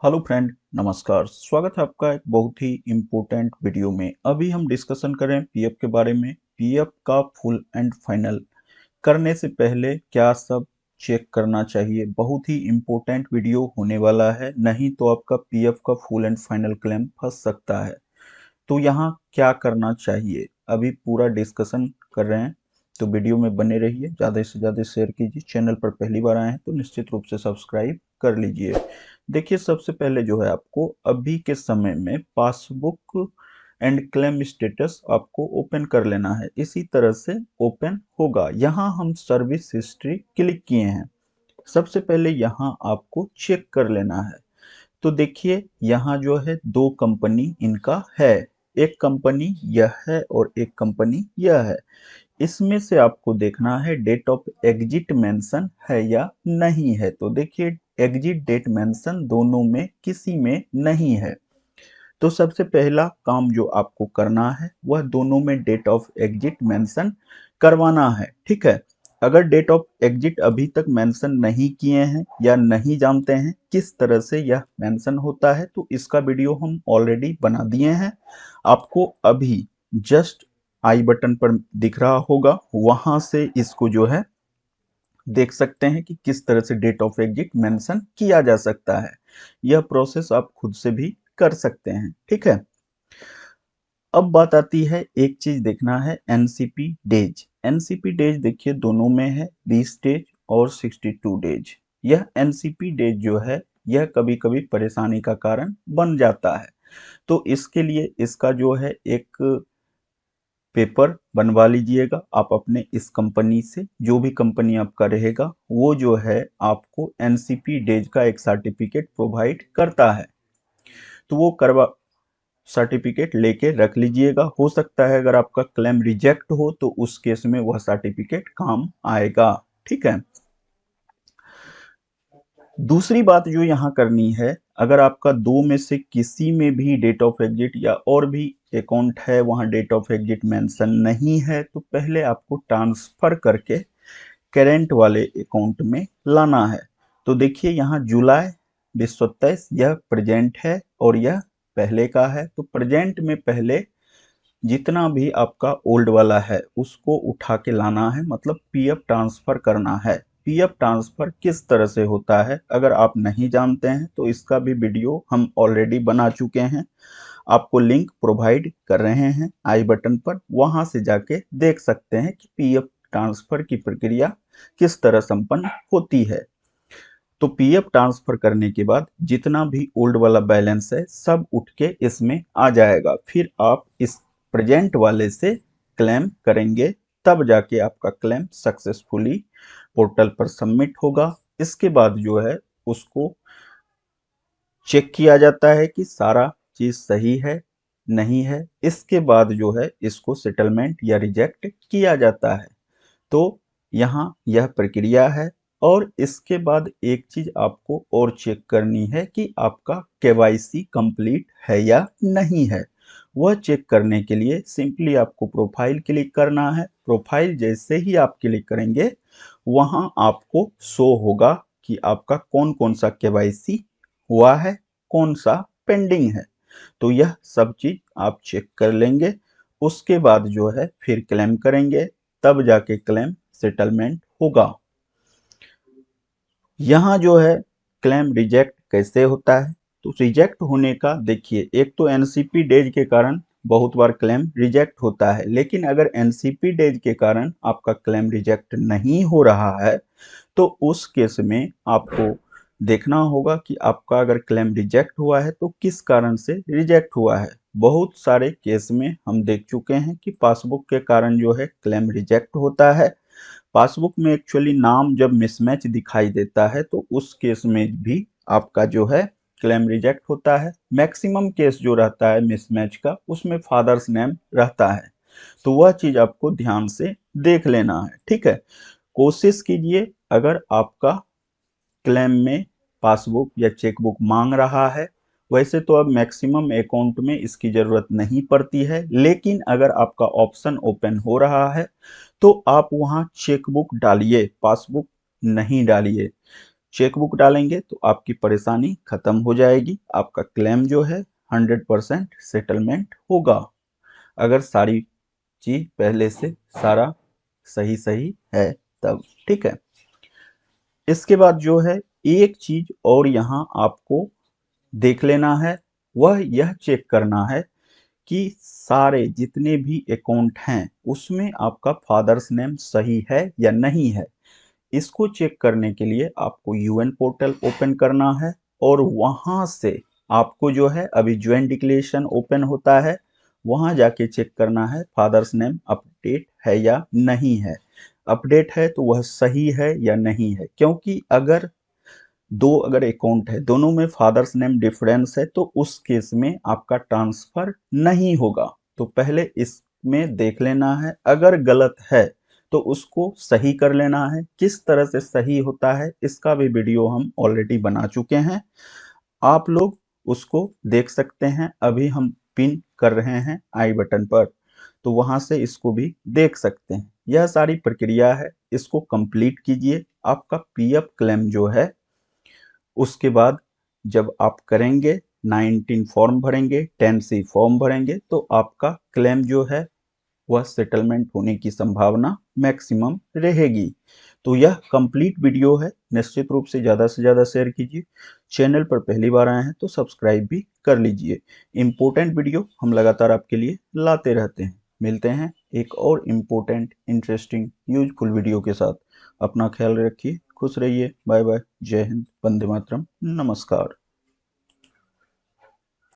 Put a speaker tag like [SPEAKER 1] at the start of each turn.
[SPEAKER 1] Hello friend, नमस्कार। स्वागत है आपका एक बहुत ही इम्पोर्टेंट वीडियो में। अभी हम डिस्कशन करें पीएफ के बारे में। पीएफ का फुल एंड फाइनल करने से पहले क्या सब चेक करना चाहिए, बहुत ही इम्पोर्टेंट वीडियो होने वाला है, नहीं तो आपका पीएफ का फुल एंड फाइनल क्लेम फंस सकता है। तो यहाँ क्या करना चाहिए अभी पूरा डिस्कशन कर रहे हैं, तो वीडियो में बने रहिए। ज़्यादा से ज़्यादा शेयर कीजिए। चैनल पर पहली बार आए हैं तो निश्चित रूप से सब्सक्राइब कर लीजिए। देखिए, सबसे पहले जो है आपको अभी के समय में पासबुक एंड क्लेम स्टेटस आपको ओपन कर लेना है। इसी तरह से ओपन होगा। यहाँ हम सर्विस हिस्ट्री क्लिक किए हैं। सबसे पहले यहाँ आपको चेक कर लेना है। तो देखिए, यहाँ जो है दो कंपनी इनका है। एक कंपनी यह है और एक कंपनी यह है। इसमें से आपको देखना है डेट ऑफ एग्जिट मेंशन है या नहीं है। तो देखिए, एग्जिट डेट मेंशन दोनों में किसी में नहीं है। तो सबसे पहला काम जो आपको करना है वह दोनों में डेट ऑफ एग्जिट मेंशन करवाना है। ठीक है। अगर डेट ऑफ एग्जिट अभी तक मेंशन नहीं किए हैं या नहीं जानते हैं किस तरह से यह मेंशन होता है, तो इसका वीडियो हम ऑलरेडी बना दिए हैं। आपको अभी जस्ट आई बटन पर दिख रहा होगा, वहां से इसको जो है देख सकते हैं कि किस तरह से डेट ऑफ एग्जिट मेंशन किया जा सकता है। यह प्रोसेस आप खुद से भी कर सकते हैं। ठीक है। अब बात आती है, एक चीज देखना है एनसीपी डेज। एनसीपी डेज देखिए दोनों में है 20 डेज और 62 डेज। यह एनसीपी डेज जो है यह कभी कभी परेशानी का कारण बन जाता है। तो इसके लिए इसका जो है एक पेपर बनवा लीजिएगा आप अपने इस कंपनी से। जो भी कंपनी आपका रहेगा वो जो है आपको एनसीपी डेज का एक सर्टिफिकेट प्रोवाइड करता है। तो वो करवा सर्टिफिकेट लेके रख लीजिएगा। हो सकता है अगर आपका क्लेम रिजेक्ट हो तो उस केस में वह सर्टिफिकेट काम आएगा। ठीक है। दूसरी बात जो यहाँ करनी है, अगर आपका दो में से किसी में भी डेट ऑफ एग्जिट या और भी अकाउंट है वहाँ डेट ऑफ एग्जिट मेंशन नहीं है, तो पहले आपको ट्रांसफर करके करेंट वाले अकाउंट में लाना है। तो देखिए यहाँ जुलाई 2023 यह प्रेजेंट है और यह पहले का है। तो प्रेजेंट में पहले जितना भी आपका ओल्ड वाला है उसको उठा के लाना है, मतलब पीएफ ट्रांसफर करना है। पीएफ ट्रांसफर किस तरह से होता है अगर आप नहीं जानते हैं तो इसका भी वीडियो हम ऑलरेडी बना चुके हैं। आपको लिंक प्रोवाइड कर रहे हैं आई बटन पर, वहां से जाके देख सकते हैं कि पीएफ ट्रांसफर की प्रक्रिया किस तरह संपन्न होती है। तो पीएफ ट्रांसफर करने के बाद जितना भी ओल्ड वाला बैलेंस है सब उठ के इसमें आ जाएगा। फिर आप इस प्रेजेंट वाले से क्लेम करेंगे, तब जाके आपका क्लेम सक्सेसफुली पोर्टल पर सबमिट होगा। इसके बाद जो है उसको चेक किया जाता है कि सारा चीज सही है नहीं है। इसके बाद जो है इसको सेटलमेंट या रिजेक्ट किया जाता है। तो यहाँ यह प्रक्रिया है। और इसके बाद एक चीज आपको और चेक करनी है कि आपका केवाईसी कंप्लीट है या नहीं है। वह चेक करने के लिए सिंपली आपको प्रोफाइल क्लिक करना है। प्रोफाइल जैसे ही आप क्लिक करेंगे वहां आपको शो होगा कि आपका कौन कौन सा केवाईसी हुआ है, कौन सा पेंडिंग है। तो यह सब चीज आप चेक कर लेंगे। उसके बाद जो है फिर क्लेम करेंगे, तब जाके क्लेम सेटलमेंट होगा। यहाँ जो है क्लेम रिजेक्ट कैसे होता है, तो रिजेक्ट होने का देखिए, एक तो एनसीपी डेज के कारण बहुत बार क्लेम रिजेक्ट होता है, लेकिन अगर एनसीपी डेज के कारण आपका क्लेम रिजेक्ट नहीं हो रहा है तो उस केस में आपको देखना होगा कि आपका अगर क्लेम रिजेक्ट हुआ है तो किस कारण से रिजेक्ट हुआ है। बहुत सारे केस में हम देख चुके हैं कि पासबुक के कारण जो है क्लेम रिजेक्ट होता है। पासबुक में एक्चुअली नाम जब मिसमैच दिखाई देता है तो उस केस में भी आपका जो है क्लेम रिजेक्ट होता है। मैक्सिमम केस जो रहता है मिसमैच का उसमें फादर्स नेम रहता है। तो वह चीज आपको ध्यान से देख लेना है। ठीक है। कोशिश कीजिए, अगर आपका क्लेम में पासबुक या चेकबुक मांग रहा है, वैसे तो अब मैक्सिमम अकाउंट में इसकी ज़रूरत नहीं पड़ती है, लेकिन अगर आपका ऑप्शन ओपन हो रहा है तो आप वहां चेकबुक डालिए, पासबुक नहीं डालिए। चेकबुक डालेंगे तो आपकी परेशानी खत्म हो जाएगी, आपका क्लेम जो है 100% सेटलमेंट होगा, अगर सारी चीज पहले से सारा सही सही है तब। ठीक है, इसके बाद जो है एक चीज और यहाँ आपको देख लेना है, वह यह चेक करना है कि सारे जितने भी अकाउंट हैं उसमें आपका फादर्स नेम सही है या नहीं है। इसको चेक करने के लिए आपको यूएन पोर्टल ओपन करना है और वहां से आपको जो है अभी ज्वाइंट डिक्लेरेशन ओपन होता है, वहां जाके चेक करना है फादर्स नेम अपडेट है या नहीं है। अपडेट है तो वह सही है या नहीं है, क्योंकि अगर अकाउंट है दोनों में फादर्स नेम डिफरेंस है तो उस केस में आपका ट्रांसफर नहीं होगा। तो पहले इसमें देख लेना है, अगर गलत है तो उसको सही कर लेना है। किस तरह से सही होता है इसका भी वीडियो हम ऑलरेडी बना चुके हैं, आप लोग उसको देख सकते हैं, अभी हम पिन कर रहे हैं आई बटन पर, तो वहां से इसको भी देख सकते हैं। यह सारी प्रक्रिया है, इसको कंप्लीट कीजिए। आपका पीएफ क्लेम जो है उसके बाद जब आप करेंगे 19 फॉर्म भरेंगे, 10C फॉर्म भरेंगे तो आपका क्लेम जो है वह सेटलमेंट होने की संभावना मैक्सिमम रहेगी। तो यह कंप्लीट वीडियो है, निश्चित रूप से ज़्यादा शेयर कीजिए। चैनल पर पहली बार आए हैं तो सब्सक्राइब भी कर लीजिए। इम्पोर्टेंट वीडियो हम लगातार आपके लिए लाते रहते हैं। मिलते हैं एक और इम्पोर्टेंट, इंटरेस्टिंग, यूजफुल वीडियो के साथ। अपना ख्याल रखिए, खुश रहिए, बाय बाय, जय हिंद, वंदे मातरम, नमस्कार।